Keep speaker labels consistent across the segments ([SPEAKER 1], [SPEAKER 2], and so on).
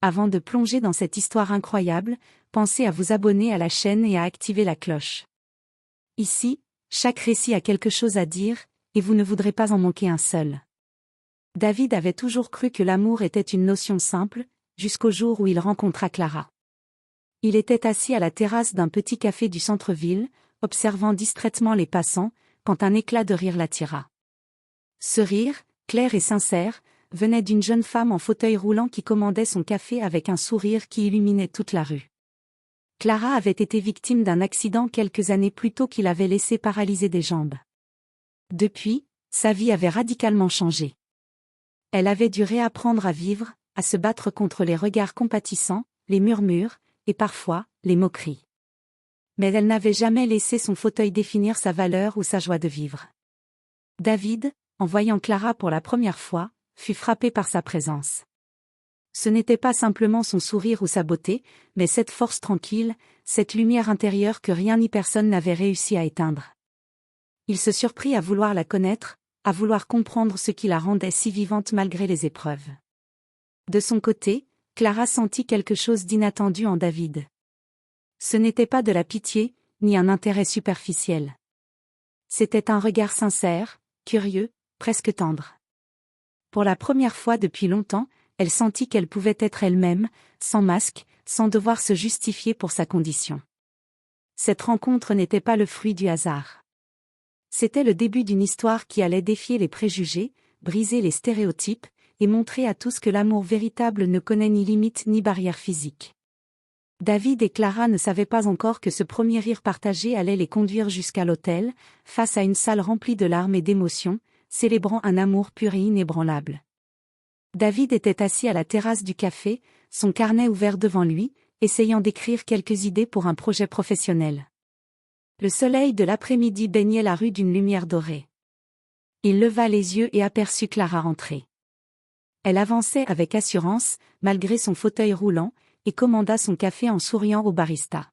[SPEAKER 1] Avant de plonger dans cette histoire incroyable, pensez à vous abonner à la chaîne et à activer la cloche. Ici, chaque récit a quelque chose à dire, et vous ne voudrez pas en manquer un seul. David avait toujours cru que l'amour était une notion simple, jusqu'au jour où il rencontra Clara. Il était assis à la terrasse d'un petit café du centre-ville, observant distraitement les passants, quand un éclat de rire l'attira. Ce rire, clair et sincère, venait d'une jeune femme en fauteuil roulant qui commandait son café avec un sourire qui illuminait toute la rue. Clara avait été victime d'un accident quelques années plus tôt qui l'avait laissée paralysée des jambes. Depuis, sa vie avait radicalement changé. Elle avait dû réapprendre à vivre, à se battre contre les regards compatissants, les murmures, et parfois, les moqueries. Mais elle n'avait jamais laissé son fauteuil définir sa valeur ou sa joie de vivre. David, en voyant Clara pour la première fois, fut frappé par sa présence. Ce n'était pas simplement son sourire ou sa beauté, mais cette force tranquille, cette lumière intérieure que rien ni personne n'avait réussi à éteindre. Il se surprit à vouloir la connaître, à vouloir comprendre ce qui la rendait si vivante malgré les épreuves. De son côté, Clara sentit quelque chose d'inattendu en David. Ce n'était pas de la pitié, ni un intérêt superficiel. C'était un regard sincère, curieux, presque tendre. Pour la première fois depuis longtemps, elle sentit qu'elle pouvait être elle-même, sans masque, sans devoir se justifier pour sa condition. Cette rencontre n'était pas le fruit du hasard. C'était le début d'une histoire qui allait défier les préjugés, briser les stéréotypes, et montrer à tous que l'amour véritable ne connaît ni limite ni barrière physique. David et Clara ne savaient pas encore que ce premier rire partagé allait les conduire jusqu'à l'autel, face à une salle remplie de larmes et d'émotions, célébrant un amour pur et inébranlable. David était assis à la terrasse du café, son carnet ouvert devant lui, essayant d'écrire quelques idées pour un projet professionnel. Le soleil de l'après-midi baignait la rue d'une lumière dorée. Il leva les yeux et aperçut Clara rentrer. Elle avançait avec assurance, malgré son fauteuil roulant, et commanda son café en souriant au barista.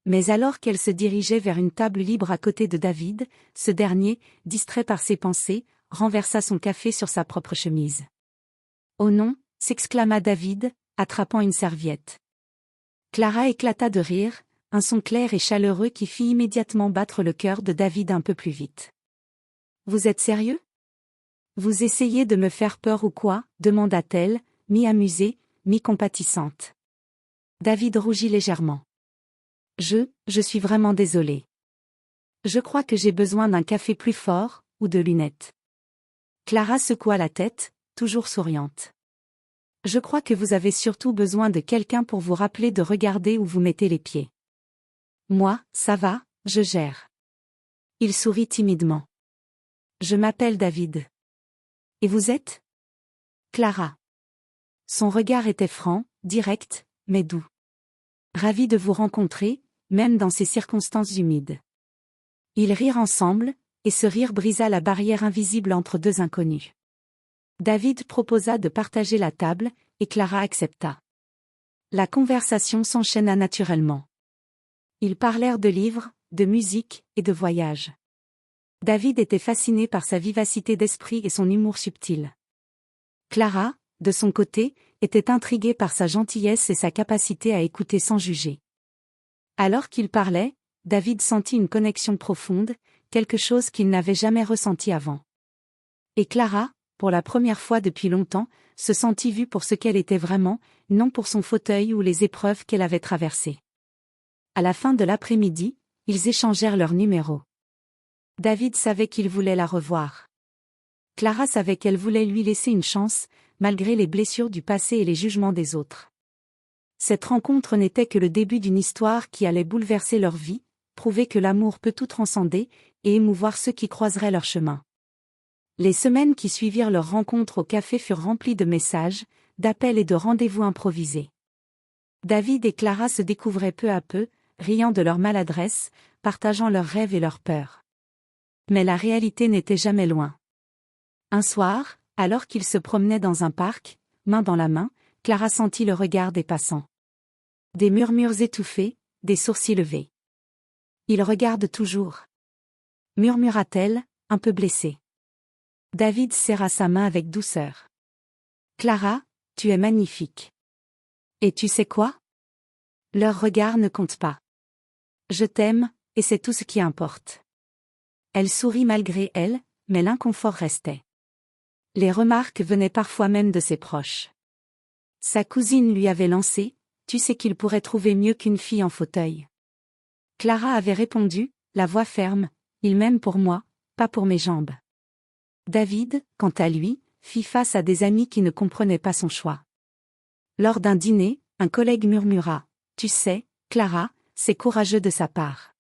[SPEAKER 1] Mais alors qu'elle se dirigeait vers une table libre à côté de David, ce dernier, distrait par ses pensées, renversa son café sur sa propre chemise. « Oh non !» s'exclama David, attrapant une serviette. Clara éclata de rire, un son clair et chaleureux qui fit immédiatement battre le cœur de David un peu plus vite. « Vous êtes sérieux ? Vous essayez de me faire peur ou quoi ? demanda-t-elle, mi-amusée, mi-compatissante. David rougit légèrement. Je suis vraiment désolée. Je crois que j'ai besoin d'un café plus fort, ou de lunettes. Clara secoua la tête, toujours souriante. Je crois que vous avez surtout besoin de quelqu'un pour vous rappeler de regarder où vous mettez les pieds. Moi, ça va, je gère. Il sourit timidement. Je m'appelle David. Et vous êtes ? Clara. Son regard était franc, direct, mais doux. Ravi de vous rencontrer, même dans ces circonstances humides. Ils rirent ensemble, et ce rire brisa la barrière invisible entre deux inconnus. David proposa de partager la table, et Clara accepta. La conversation s'enchaîna naturellement. Ils parlèrent de livres, de musique, et de voyages. David était fasciné par sa vivacité d'esprit et son humour subtil. Clara, de son côté, était intriguée par sa gentillesse et sa capacité à écouter sans juger. Alors qu'ils parlaient, David sentit une connexion profonde, quelque chose qu'il n'avait jamais ressenti avant. Et Clara, pour la première fois depuis longtemps, se sentit vue pour ce qu'elle était vraiment, non pour son fauteuil ou les épreuves qu'elle avait traversées. À la fin de l'après-midi, ils échangèrent leurs numéros. David savait qu'il voulait la revoir. Clara savait qu'elle voulait lui laisser une chance, malgré les blessures du passé et les jugements des autres. Cette rencontre n'était que le début d'une histoire qui allait bouleverser leur vie, prouver que l'amour peut tout transcender, et émouvoir ceux qui croiseraient leur chemin. Les semaines qui suivirent leur rencontre au café furent remplies de messages, d'appels et de rendez-vous improvisés. David et Clara se découvraient peu à peu, riant de leur maladresse, partageant leurs rêves et leurs peurs. Mais la réalité n'était jamais loin. Un soir, alors qu'ils se promenaient dans un parc, main dans la main, Clara sentit le regard des passants. Des murmures étouffés, des sourcils levés. « Il regarde toujours », murmura-t-elle, un peu blessée. David serra sa main avec douceur. « Clara, tu es magnifique. Et tu sais quoi? Leur regard ne compte pas. Je t'aime, et c'est tout ce qui importe. Elle sourit malgré elle, mais l'inconfort restait. Les remarques venaient parfois même de ses proches. Sa cousine lui avait lancé: tu sais qu'il pourrait trouver mieux qu'une fille en fauteuil. Clara avait répondu, la voix ferme: il m'aime pour moi, pas pour mes jambes. David, quant à lui, fit face à des amis qui ne comprenaient pas son choix. Lors d'un dîner, un collègue murmura: tu sais, Clara, c'est courageux de sa part.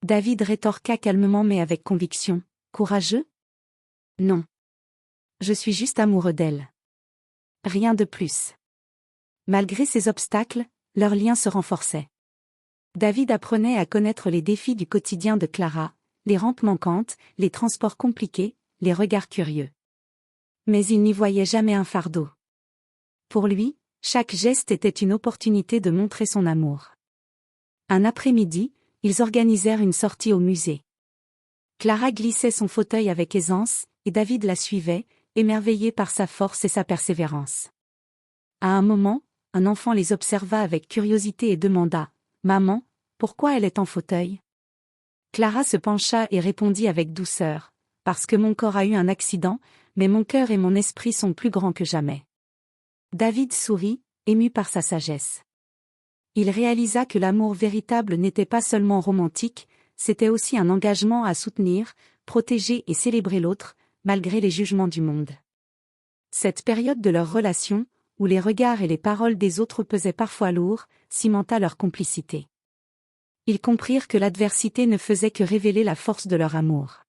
[SPEAKER 1] David rétorqua calmement mais avec conviction: courageux? Non. Je suis juste amoureux d'elle. Rien de plus. Malgré ces obstacles, leur lien se renforçait. David apprenait à connaître les défis du quotidien de Clara, les rampes manquantes, les transports compliqués, les regards curieux. Mais il n'y voyait jamais un fardeau. Pour lui, chaque geste était une opportunité de montrer son amour. Un après-midi, ils organisèrent une sortie au musée. Clara glissait son fauteuil avec aisance, et David la suivait, émerveillé par sa force et sa persévérance. À un moment, un enfant les observa avec curiosité et demanda: Maman, pourquoi elle est en fauteuil? Clara se pencha et répondit avec douceur: parce que mon corps a eu un accident, mais mon cœur et mon esprit sont plus grands que jamais. David sourit, ému par sa sagesse. Il réalisa que l'amour véritable n'était pas seulement romantique, c'était aussi un engagement à soutenir, protéger et célébrer l'autre, malgré les jugements du monde. Cette période de leur relation, où les regards et les paroles des autres pesaient parfois lourd, cimenta leur complicité. Ils comprirent que l'adversité ne faisait que révéler la force de leur amour.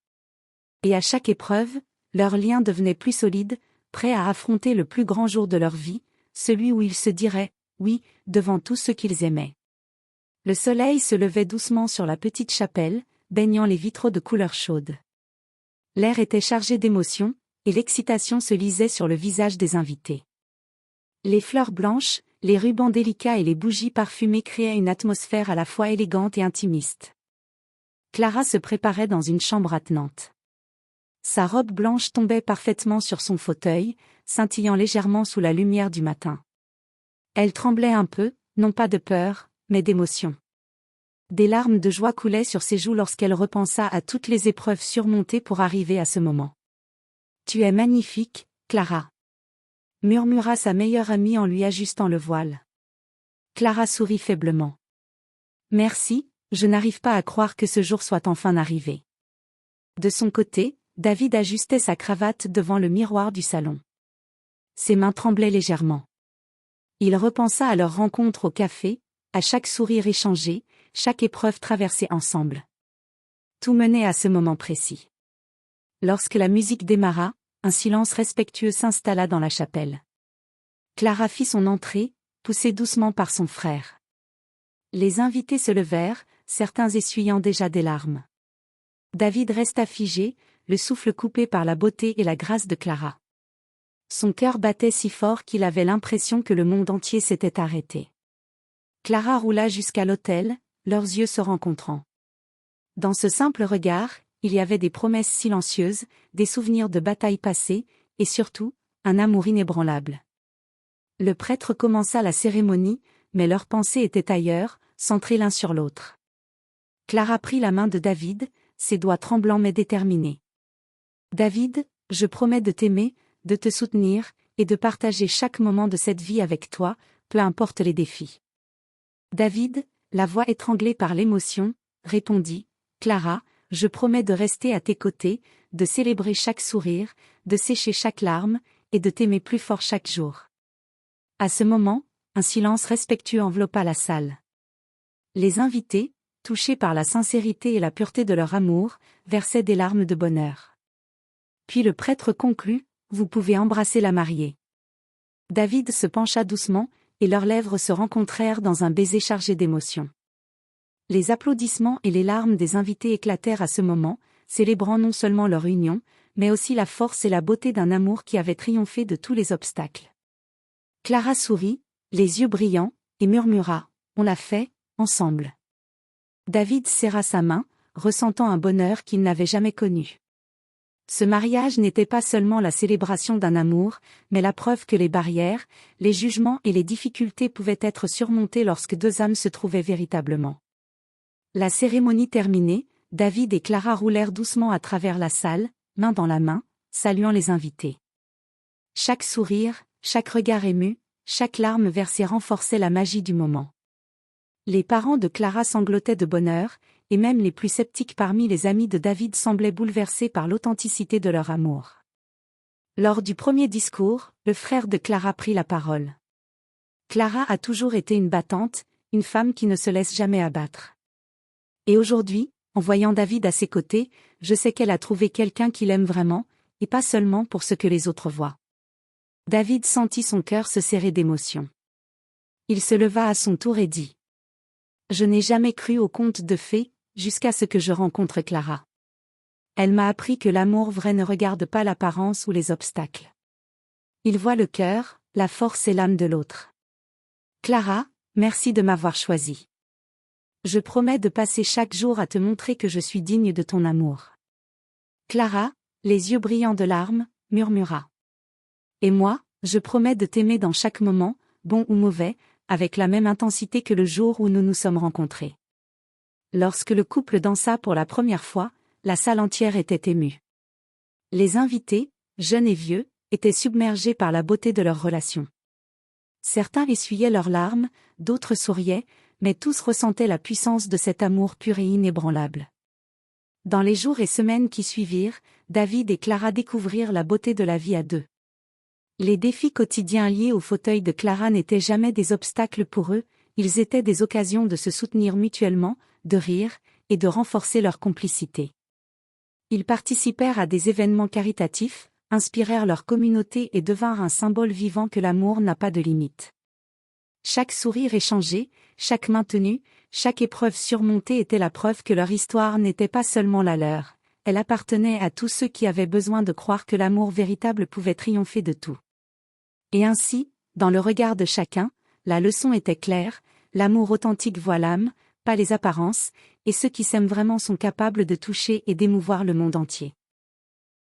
[SPEAKER 1] Et à chaque épreuve, leur lien devenait plus solide, prêt à affronter le plus grand jour de leur vie, celui où ils se diraient « oui » devant tous ceux qu'ils aimaient. Le soleil se levait doucement sur la petite chapelle, baignant les vitraux de couleurs chaudes. L'air était chargé d'émotions, et l'excitation se lisait sur le visage des invités. Les fleurs blanches, les rubans délicats et les bougies parfumées créaient une atmosphère à la fois élégante et intimiste. Clara se préparait dans une chambre attenante. Sa robe blanche tombait parfaitement sur son fauteuil, scintillant légèrement sous la lumière du matin. Elle tremblait un peu, non pas de peur, mais d'émotion. Des larmes de joie coulaient sur ses joues lorsqu'elle repensa à toutes les épreuves surmontées pour arriver à ce moment. « Tu es magnifique, Clara !» murmura sa meilleure amie en lui ajustant le voile. Clara sourit faiblement. « Merci, je n'arrive pas à croire que ce jour soit enfin arrivé. » De son côté, David ajustait sa cravate devant le miroir du salon. Ses mains tremblaient légèrement. Il repensa à leur rencontre au café, à chaque sourire échangé, chaque épreuve traversée ensemble. Tout menait à ce moment précis. Lorsque la musique démarra, un silence respectueux s'installa dans la chapelle. Clara fit son entrée, poussée doucement par son frère. Les invités se levèrent, certains essuyant déjà des larmes. David resta figé, le souffle coupé par la beauté et la grâce de Clara. Son cœur battait si fort qu'il avait l'impression que le monde entier s'était arrêté. Clara roula jusqu'à l'autel, leurs yeux se rencontrant. Dans ce simple regard, il y avait des promesses silencieuses, des souvenirs de batailles passées, et surtout, un amour inébranlable. Le prêtre commença la cérémonie, mais leurs pensées étaient ailleurs, centrées l'un sur l'autre. Clara prit la main de David, ses doigts tremblants mais déterminés. « David, je promets de t'aimer, de te soutenir, et de partager chaque moment de cette vie avec toi, peu importe les défis. » David, la voix étranglée par l'émotion, répondit: « Clara, je promets de rester à tes côtés, de célébrer chaque sourire, de sécher chaque larme, et de t'aimer plus fort chaque jour. » À ce moment, un silence respectueux enveloppa la salle. Les invités, touchés par la sincérité et la pureté de leur amour, versaient des larmes de bonheur. Puis le prêtre conclut: « Vous pouvez embrasser la mariée. » David se pencha doucement, et leurs lèvres se rencontrèrent dans un baiser chargé d'émotion. Les applaudissements et les larmes des invités éclatèrent à ce moment, célébrant non seulement leur union, mais aussi la force et la beauté d'un amour qui avait triomphé de tous les obstacles. Clara sourit, les yeux brillants, et murmura: « On l'a fait, ensemble. » David serra sa main, ressentant un bonheur qu'il n'avait jamais connu. Ce mariage n'était pas seulement la célébration d'un amour, mais la preuve que les barrières, les jugements et les difficultés pouvaient être surmontés lorsque deux âmes se trouvaient véritablement. La cérémonie terminée, David et Clara roulèrent doucement à travers la salle, main dans la main, saluant les invités. Chaque sourire, chaque regard ému, chaque larme versée renforçait la magie du moment. Les parents de Clara sanglotaient de bonheur, et même les plus sceptiques parmi les amis de David semblaient bouleversés par l'authenticité de leur amour. Lors du premier discours, le frère de Clara prit la parole. Clara a toujours été une battante, une femme qui ne se laisse jamais abattre. Et aujourd'hui, en voyant David à ses côtés, je sais qu'elle a trouvé quelqu'un qui l'aime vraiment, et pas seulement pour ce que les autres voient. David sentit son cœur se serrer d'émotion. Il se leva à son tour et dit : Je n'ai jamais cru aux contes de fées, jusqu'à ce que je rencontre Clara. Elle m'a appris que l'amour vrai ne regarde pas l'apparence ou les obstacles. Il voit le cœur, la force et l'âme de l'autre. Clara, merci de m'avoir choisi. Je promets de passer chaque jour à te montrer que je suis digne de ton amour. Clara, les yeux brillants de larmes, murmura. Et moi, je promets de t'aimer dans chaque moment, bon ou mauvais, avec la même intensité que le jour où nous nous sommes rencontrés. Lorsque le couple dansa pour la première fois, la salle entière était émue. Les invités, jeunes et vieux, étaient submergés par la beauté de leur relation. Certains essuyaient leurs larmes, d'autres souriaient, mais tous ressentaient la puissance de cet amour pur et inébranlable. Dans les jours et semaines qui suivirent, David et Clara découvrirent la beauté de la vie à deux. Les défis quotidiens liés au fauteuil de Clara n'étaient jamais des obstacles pour eux, ils étaient des occasions de se soutenir mutuellement, de rire, et de renforcer leur complicité. Ils participèrent à des événements caritatifs, inspirèrent leur communauté et devinrent un symbole vivant que l'amour n'a pas de limite. Chaque sourire échangé, chaque main tenue, chaque épreuve surmontée était la preuve que leur histoire n'était pas seulement la leur, elle appartenait à tous ceux qui avaient besoin de croire que l'amour véritable pouvait triompher de tout. Et ainsi, dans le regard de chacun, la leçon était claire, l'amour authentique voit l'âme, pas les apparences, et ceux qui s'aiment vraiment sont capables de toucher et d'émouvoir le monde entier.